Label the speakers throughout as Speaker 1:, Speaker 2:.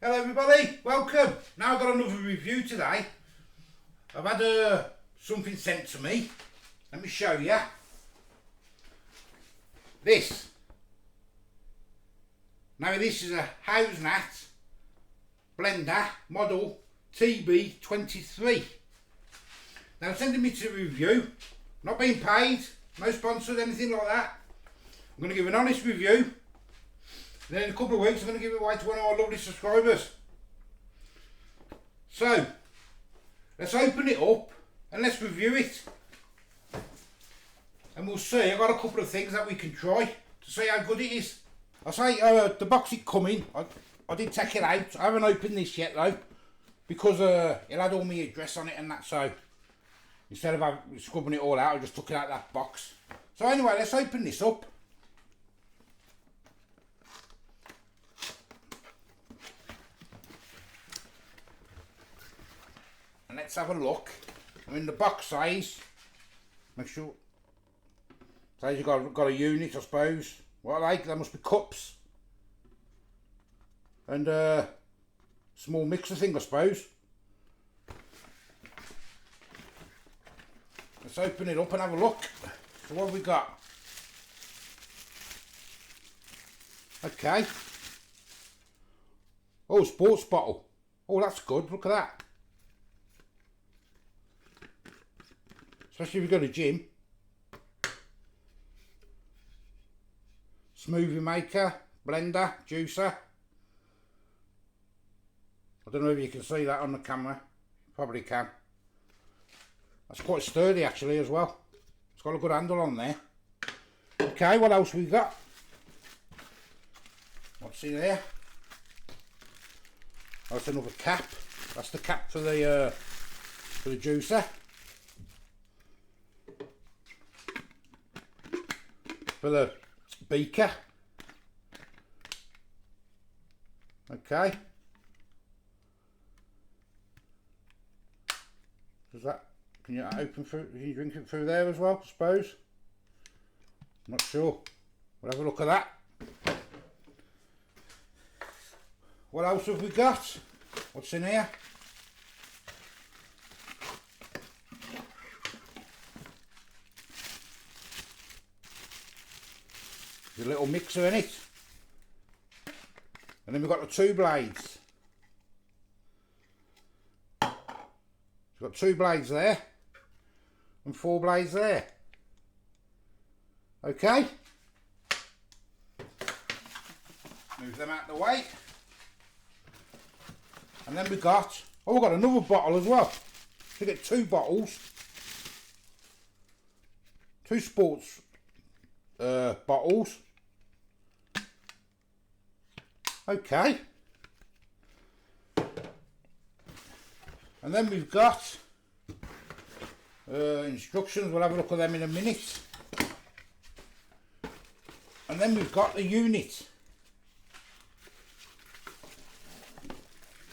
Speaker 1: Hello everybody, welcome. Now I've got another review today. I've had something sent to me. Let me show you. This. Now this is a HOUSNAT Blender model TB23. Now sending me to review, not being paid, no sponsored, anything like that. I'm going to give an honest review. Then in a couple of weeks I'm going to give it away to one of our lovely subscribers. So, let's open it up and let's review it. And we'll see, I've got a couple of things that we can try to see how good it is. I say the box it come in, I did take it out. I haven't opened this yet though, because it had all my address on it and that, so instead of scrubbing it all out, I just took it out of that box. So anyway, let's open this up. And let's have a look. I mean, the box says, make sure, says you've got a unit, I suppose. What I like, there must be cups. And a small mixer thing, I suppose. Let's open it up and have a look. So what have we got? Okay. Oh, sports bottle. Oh, that's good, look at that. Especially if you go to the gym. Smoothie maker, blender, juicer. I don't know if you can see that on the camera. Probably can. That's quite sturdy actually as well. It's got a good handle on there. Okay, what else we got? What's in there? Oh, that's another cap. That's the cap for the juicer. For the beaker. Okay. Does that, can you open through, can you drink it through there as well, I suppose? I'm not sure. We'll have a look at that. What else have we got? What's in here? There's a little mixer in it. And then we've got the two blades. So we've got two blades there. And four blades there. Okay. Move them out of the way. And then we've got, oh, we've got another bottle as well. So we get two bottles. Two sports bottles. Okay. And then we've got instructions. We'll have a look at them in a minute. And then we've got the unit.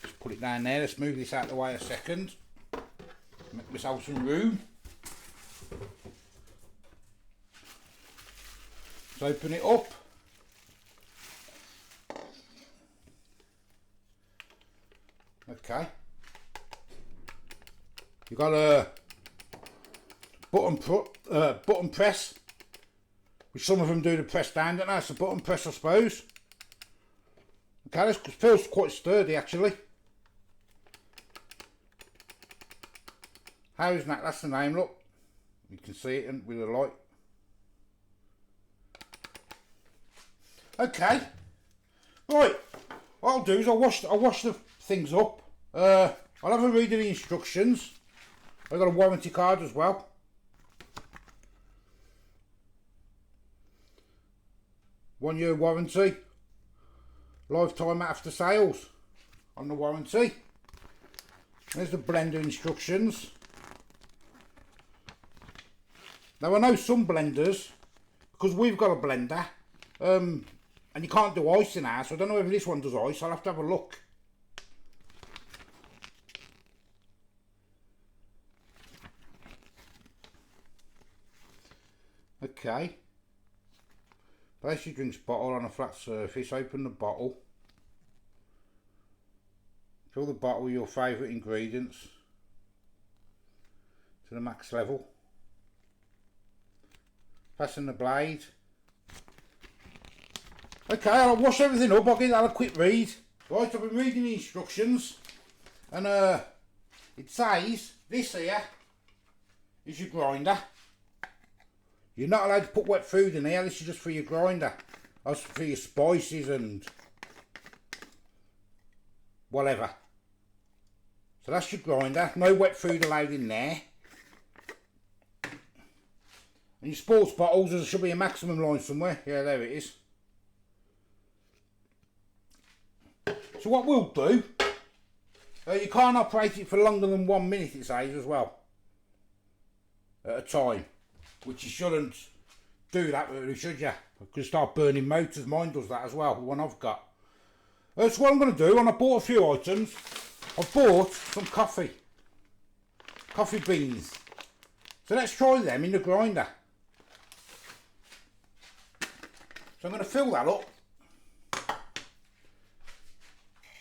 Speaker 1: Just put it down there. Let's move this out of the way a second. Make myself some room. Let's open it up. Okay. You've got a button press, which some of them do the press down, don't they? It's a button press, I suppose. Okay, this feels quite sturdy actually. HOUSNAT, that's the name, look. You can see it with the light. Okay. Right. What I'll do is I'll wash the things up. I'll have a read of the instructions. I've got a warranty card as well. One-year warranty. Lifetime after sales on the warranty. There's the blender instructions. Now I know some blenders, because we've got a blender, and you can't do ice in ours, so I don't know if this one does ice. I'll have to have a look. Okay. Place your drinks bottle on a flat surface, open the bottle. Fill the bottle with your favourite ingredients to the max level. Fasten the blade. Okay, I'll wash everything up. I'll give that a quick read. Right, I've been reading the instructions, and it says this here is your grinder. You're not allowed to put wet food in here. This is just for your grinder. That's for your spices and whatever. So that's your grinder. No wet food allowed in there. And your sports bottles, there should be a maximum line somewhere. Yeah, there it is. So what we'll do, you can't operate it for longer than 1 minute, it says, as well, at a time. Which you shouldn't do that really, should you? Because start burning motors. Mine does that as well, the one I've got. So what I'm going to do, and I bought a few items. I've bought some coffee beans. So let's try them in the grinder. So I'm going to fill that up.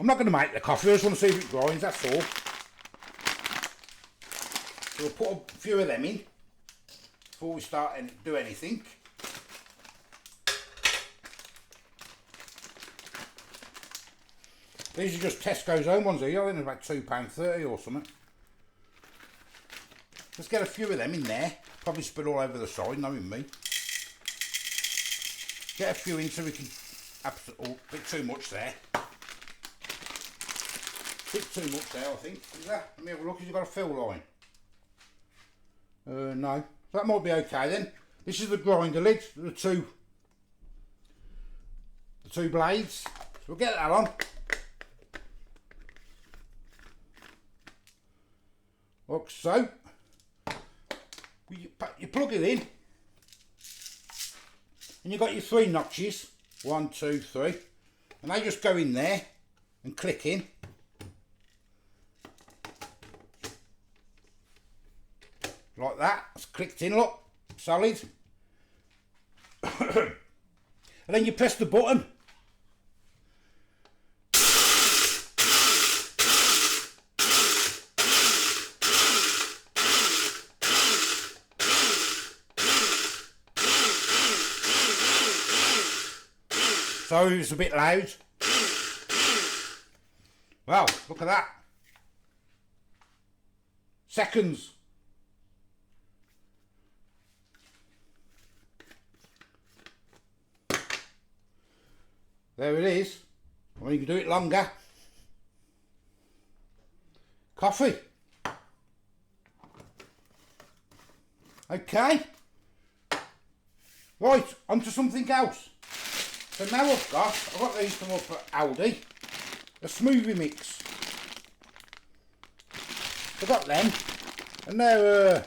Speaker 1: I'm not going to make the coffee, I just want to see if it grinds, that's all. So we'll put a few of them in before we start and do anything. These are just Tesco's own ones here, I think they're about £2.30 or something. Let's get a few of them in there, probably spill all over the side, knowing me. Get a few in so we can, a bit too much there. Bit too much there, I think. Is that? Let me have a look. Has it got a fill line? No. That might be okay then. This is the grinder lid, the two blades. So we'll get that on. Like so. You plug it in, and you've got your 3 notches. 1, 2, 3, and they just go in there and click in. Like that, it's clicked in, look, solid. And then you press the button. So it's a bit loud. Well, look at that. Seconds. There it is. Well, you can do it longer. Coffee. Okay. Right, onto something else. So now I've got these from up at Aldi. A smoothie mix. I got them. And they're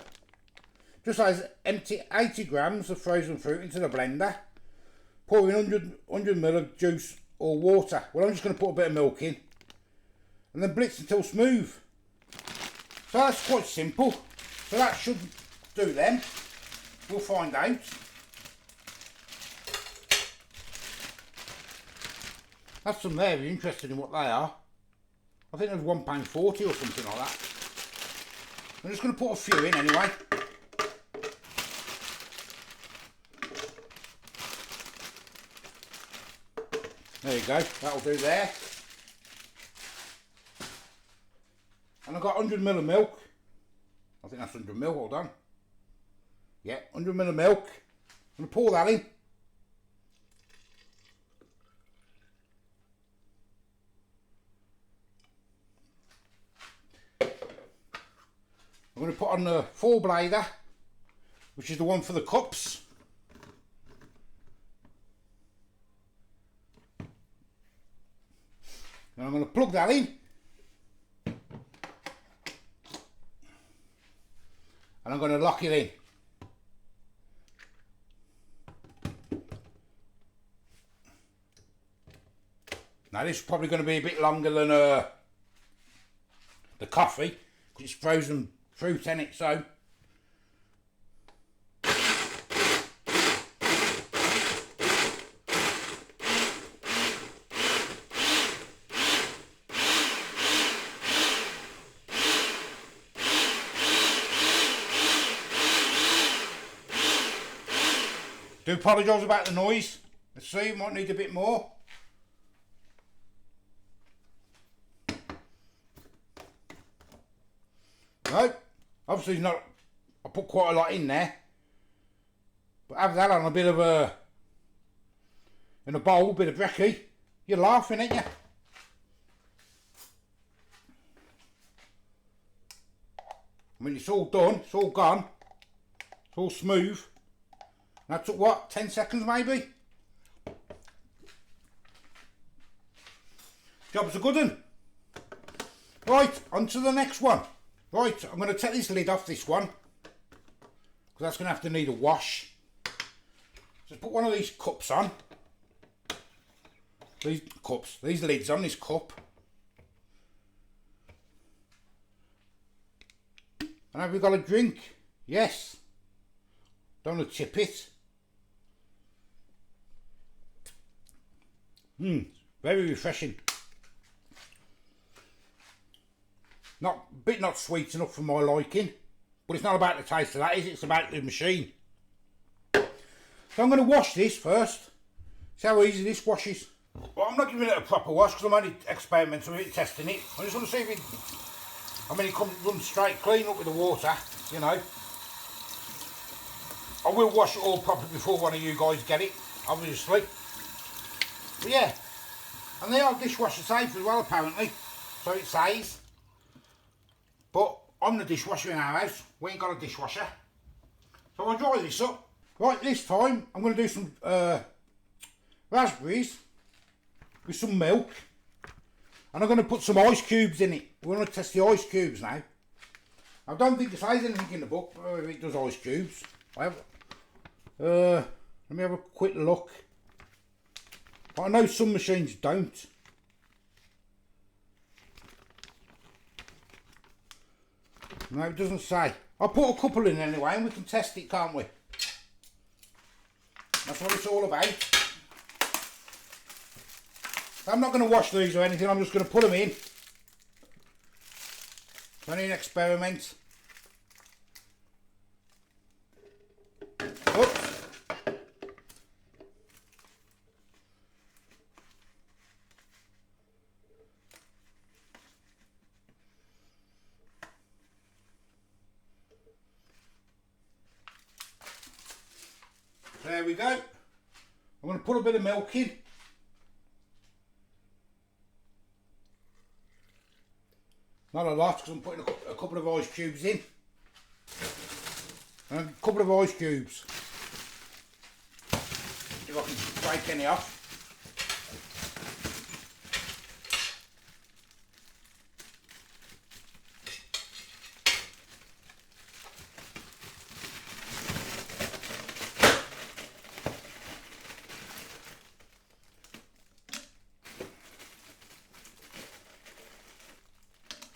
Speaker 1: just as empty 80 grams of frozen fruit into the blender. Pour in 100 ml of juice or water. Well, I'm just going to put a bit of milk in. And then blitz until smooth. So that's quite simple. So that should do them. We'll find out. That's some very interested in what they are. I think there's £1.40 or something like that. I'm just going to put a few in anyway. There you go, that'll do there. And I've got 100 ml of milk. I think that's 100 ml, hold on. Yeah, 100 ml of milk. I'm going to pour that in. I'm going to put on the 4-blader, which is the one for the cups. And I'm going to plug that in. And I'm going to lock it in. Now this is probably going to be a bit longer than the coffee, because it's frozen fruit in it, so. Do apologise about the noise. Let's see, might need a bit more. No, obviously not. I put quite a lot in there. But have that on a bit of a, in a bowl, bit of brekkie. You're laughing, ain't you? I mean, it's all done, it's all gone, it's all smooth. That took what, 10 seconds maybe? Job's a good one. Right, on to the next one. Right, I'm going to take this lid off this one, because that's going to have to need a wash. Just put one of these cups on. These lids on this cup. And have we got a drink? Yes. Don't want to tip it. Very refreshing. Not sweet enough for my liking, but it's not about the taste of that, is it? It's about the machine. So I'm going to wash this first. See how easy this washes. Well, I'm not giving it a proper wash because I'm only experimenting with it, testing it. I just want to see if it, I mean, it runs straight clean up with the water, you know. I will wash it all properly before one of you guys get it, obviously. But yeah, and they are dishwasher safe as well, apparently. So it says. But I'm the dishwasher in our house. We ain't got a dishwasher. So I'll dry this up. Right, this time I'm going to do some raspberries with some milk. And I'm going to put some ice cubes in it. We're going to test the ice cubes now. I don't think it says anything in the book if it does ice cubes. Let me have a quick look. I know some machines don't. No, it doesn't say. I'll put a couple in anyway and we can test it, can't we? That's what it's all about. I'm not going to wash these or anything, I'm just going to put them in. It's only an experiment. Oops. There we go. I'm going to put a bit of milk in. Not a lot because I'm putting a couple of ice cubes in. And a couple of ice cubes. See if I can break any off.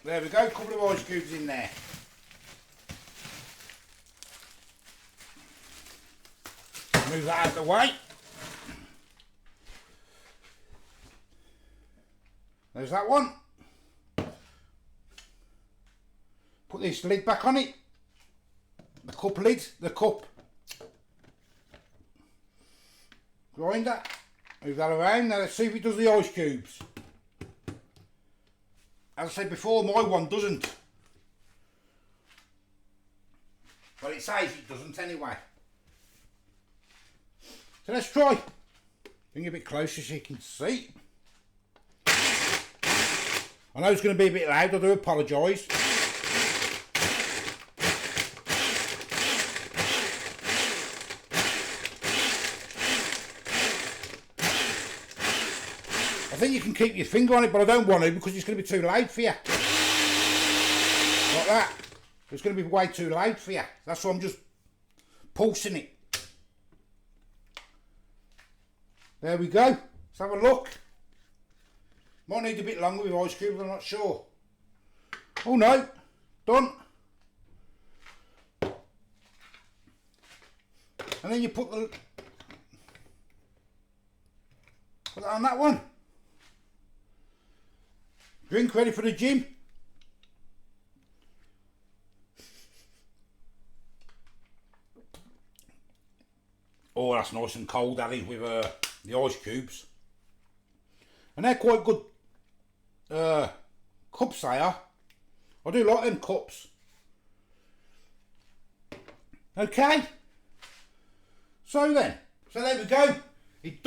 Speaker 1: There we go, a couple of ice cubes in there. Move that out of the way. There's that one. Put this lid back on it. The cup lid, the cup. Grind that. Move that around. Now let's see if it does the ice cubes. As I said before, my one doesn't. Well, it says it doesn't anyway. So let's try. Bring it a bit closer so you can see. I know it's going to be a bit loud, I do apologise. I think you can keep your finger on it, but I don't want to because it's going to be too loud for you. Like that. It's going to be way too loud for you. That's why I'm just pulsing it. There we go. Let's have a look. Might need a bit longer with ice cubes, I'm not sure. Oh no. Done. And then you put that on that one. Drink ready for the gym. Oh, that's nice and cold, added with the ice cubes. And they're quite good cups they are. I do like them cups. Okay. So then, so there we go. It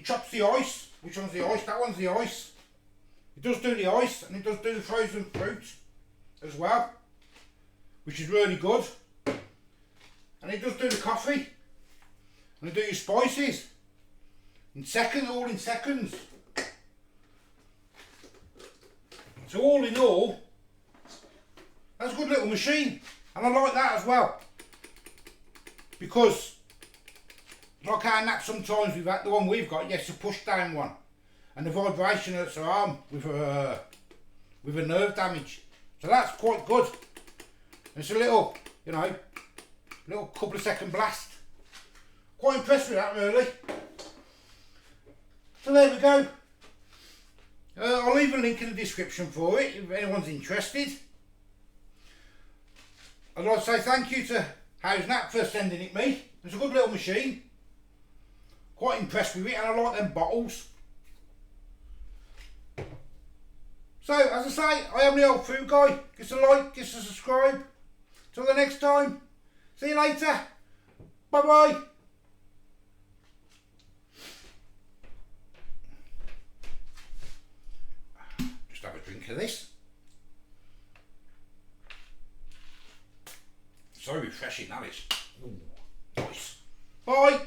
Speaker 1: chops the ice. Which one's the ice? That one's the ice. It does do the ice, and it does do the frozen fruit as well, which is really good. And it does do the coffee, and it do your spices in seconds, all in seconds. So all in all, that's a good little machine, and I like that as well, because like our nap sometimes with that, the one we've got, yes, a push down one, and the vibration hurts her arm with a nerve damage. So that's quite good. It's a little, you know, little couple of second blast. Quite impressed with that, really. So there we go. I'll leave a link in the description for it if anyone's interested. I'd like to say thank you to HOUSNAT for sending it me. It's a good little machine. Quite impressed with it, and I like them bottles. So, as I say, I am the old food guy. Give us a like, give us a subscribe. Till the next time. See you later. Bye bye. Just have a drink of this. So refreshing that is. Ooh, nice. Bye.